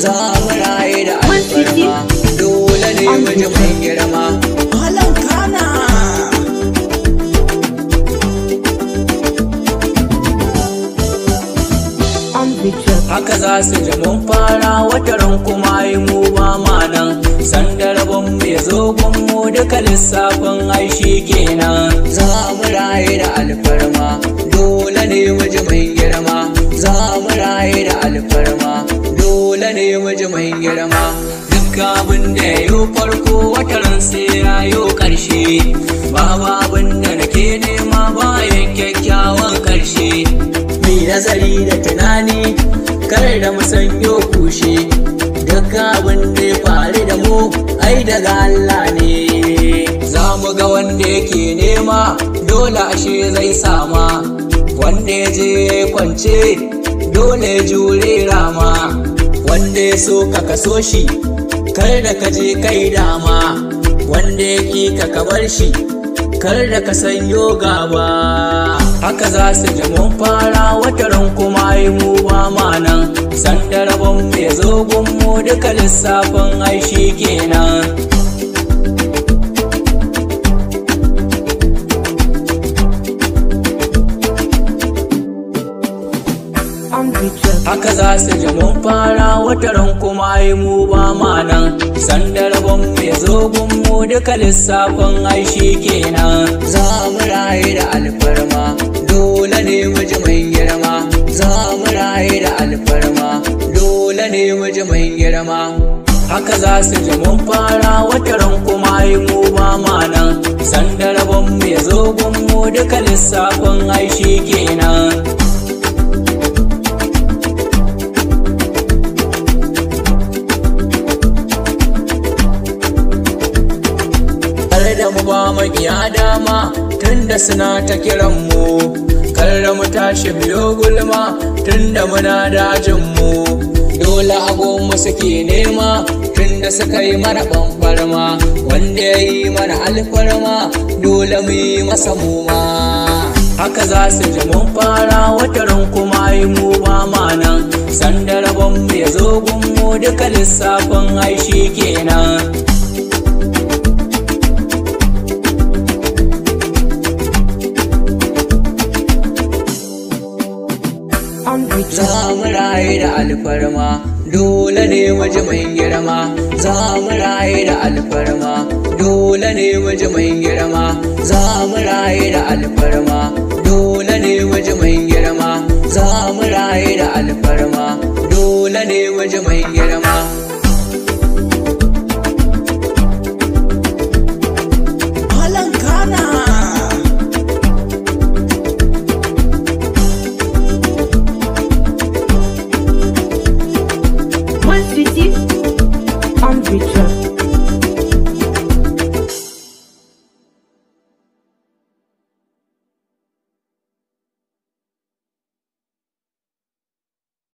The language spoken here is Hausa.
za mu raye da alfarma, dole ne mu ji mai girma. Malam Kana haka za su ji mun fara wataran kuma yi mu ba ma nan, sanda rabon mu ya zo gunmu duka lissafin aishi kenan. Za mu raye da alfarma, dole ne mu ji mai girma. Za mu raye da alfarma, dole ne mu ji mai girma. Duk abin da ya yi farko wataran sai ya yi ƙarshe, babu abin da nake nema bayan kyakkyawan ƙarshe. Mai nazari da tunani kar da mu sanyo kushe, duk abin da ya faru da mu ai daga Allah ne. Za mu ga wanda yake nema dole ashe zai sama, wanda ya je ya kwance dole ya jure rama, wanda ya so ka kaso shi kar da ka je kai dama, wanda ya ki ka bar shi kar da ka sanyo gaba. Haka za su ji mun fara wataran kuma yi mu ba ma nan, sanda rabon mu ya zo gunmu duka lissafin aishi kenan. Haka za su ji mun fara wataran kuma yi mu ba ma nan, sanda rabon mu ya zo gunmu duka lissafin aishi kenan. Za mu raye da alfarma, dole ne mu ji mai girma. Za mu raye da alfarma, dole ne mu ji mai girma. Haka za su ji mun fara wataran kuma yi mu ba ma nan, sanda rabon mu ya zo gunmu duka lissafin aishi kenan. Da mu ba maƙiya dama tunda suna ta kiran mu, kar da mu tashi biyo gulma tunda muna dajin mu. Dole agonmu suke nema tunda suka yi mana ɓanɓarma, wanda ya yi mana alfarma dole mu yi masa muma. Haka za su ji mun fara wataran kuma yi mu ba ma nan, sanda rabon mu ya zo gunmu duka lissafin aishi kenan. Za mu raye da alfarma, dole ne mu ji mai girma. Za mu raye da alfarma, dole ne mu ji mai girma. Za mu raye da alfarma, dole ne mu ji mai girma. Za mu raye da alfarma, dole ne mu ji mai girma.